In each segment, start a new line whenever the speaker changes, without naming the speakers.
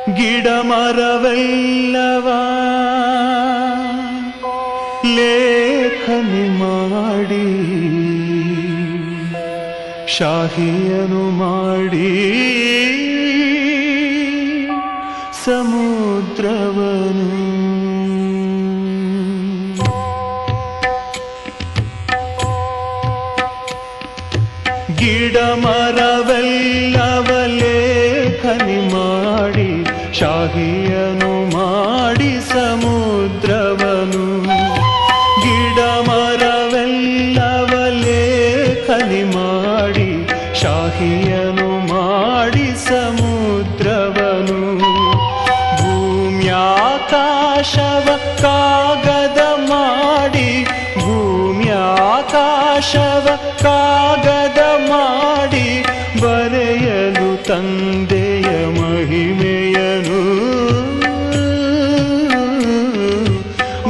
ಗಿಡ ಮರವೆಲ್ಲವ ಲೇಖನಿ ಮಾಡಿ ಶಾಹಿಯನು ಮಾಡಿ ಸಮುದ್ರವನು ಗಿಡ ಮರವೆಲ್ಲವ ಲೇಖನಿ ಮಾಡಿ ಶಾಹಿಯನು ಮಾಡಿ ಸಮುದ್ರವನು ಗಿಡ ಮರವೆಲ್ಲವ ಲೇಖನಿ ಮಾಡಿ ಶಾಹಿಯನು ಮಾಡಿ ಸಮುದ್ರವನು ಭೂಮ್ಯಾಕಾಶವ ಕಾಗದ ಮಾಡಿ ಭೂಮ್ಯಾಕಾಶವ ಕಾಗದ ಮಾಡಿ ಬರೆಯಲು ತಂದೆಯ ಮಹಿಮೆಯನು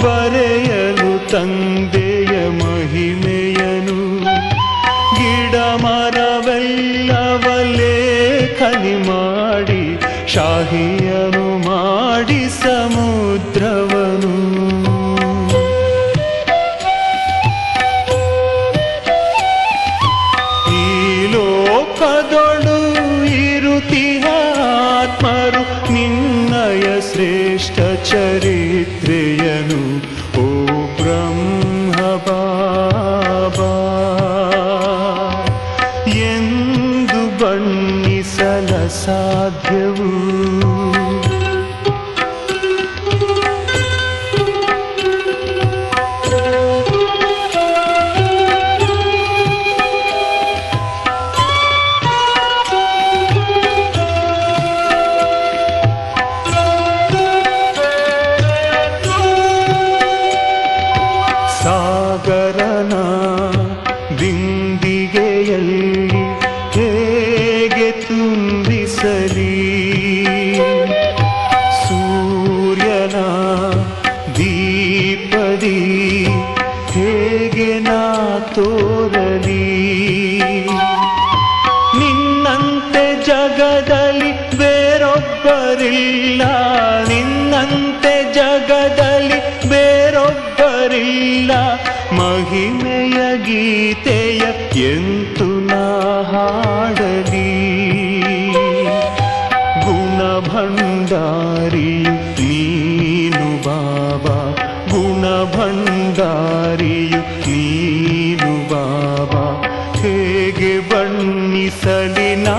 ಬರೆಯಲು ತಂದೆಯ ಮಹಿಮೆಯನು ಗಿಡ ಮರವೆಲ್ಲವ ಲೇಖನಿ ಮಾಡಿ ಶಾಹಿಯನು ಮಾಡಿ ಸಮುದ್ರವನು ಈ ಲೋಕದೊಳು ಇರುತಿಹ ಆತ್ಮರು ನಿನ್ನಯ ಶ್ರೇಷ್ಠ ಚರಿತ್ರೆಯನು ಓ ಬ್ರಹ್ಮ ಬಾಬಾ ಎಂದು ಬಣ್ಣಿಸಲ ಸಾಧ್ಯವು ಸಾಗರನ ಬಿಂದಿಗೆಯಲ್ಲಿ ಹೇಗೆ ತುಂಬಿಸಲಿ ಸೂರ್ಯನ ದೀಪದಿ ಹೇಗೆ ನಾ ತೋರಲಿ ನಿನ್ನಂತೆ ಜಗದಲ್ಲಿ ಬೇರೊಬ್ಬರಿಲ್ಲ ನಿನ್ನಂತೆ ಜಗದಲ್ಲಿ ಬೇರೊಬ್ಬರಿಲ್ಲ ಮಹಿಮೆಯ ಗೀತೆಯ ಎಂತು ನಾ ಹಾಡಲಿ ಗುಣಭಂಡಾರಿಯು ನೀನು ಬಾಬಾ ಗುಣಭಂಡಾರಿಯು ನೀನು ಬಾಬಾ ಹೇಗೆ ಬಣ್ಣಿಸಲಿ ನಾ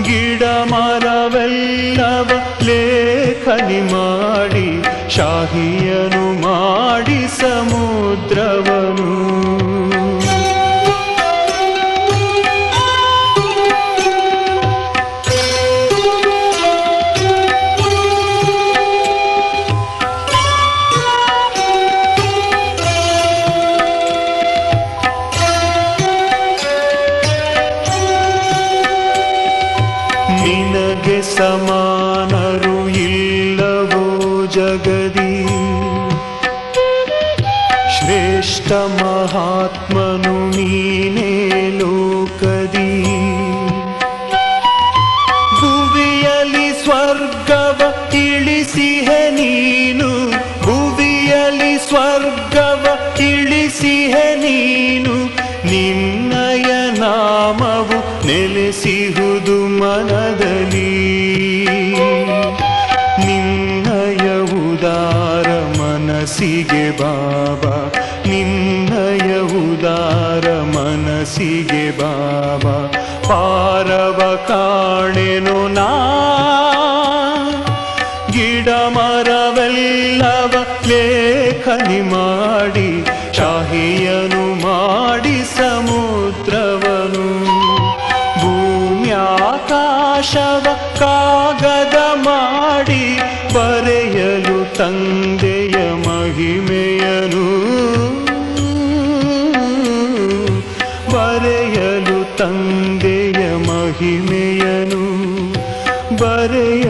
ಗಿಡ ಮರವೆಲ್ಲವ ಲೇಖನಿ ಮಾಡಿ ಶಾಹಿಯನು ಮಾಡಿ ಸಮುದ್ರವನು ನಿನಗೆ ಸಮಾನರು ಇಲ್ಲವೋ ಜಗದಿ ಶ್ರೇಷ್ಠ ಮಹಾತ್ಮನು ನೀನೇ ಲೋಕದಿ ಭುವಿಯಲಿ ಸ್ವರ್ಗವ ಇಳಿಸಿಹೆ ನೀನು ಭುವಿಯಲಿ ಸ್ವರ್ಗವ ಇಳಿಸಿಹೆ ನೀನು ನಿನ್ನಯ ನಾಮವು ನೆಲೆಸಿಹುದು ಮನದಲ್ಲಿ ನಿನ್ನಯ ಉದಾರ ಮನಸ್ಸಿಗೆ ಬಾಬಾ ನಿನ್ನಯ ಉದಾರ ಮನಸ್ಸಿಗೆ ಬಾಬಾ ಪಾರವ ಕಾಣೆನು ನಾ ಗಿಡ ಮರವೆಲ್ಲವ ಲೇಖನಿ ಮಾಡಿ ಶಾಹಿಯನು ಮಾಡಿ ಸಮುದ್ರವನು ಭೂಮ್ಯಾಕಾಶವ ಕಾಗದ ಮಾಡಿ ಬರೆಯಲು ತಂದೆಯ ಮಹಿಮೆಯನು ಬರೆಯಲು ತಂದೆಯ ಮಹಿಮೆಯನು ಬರೆಯ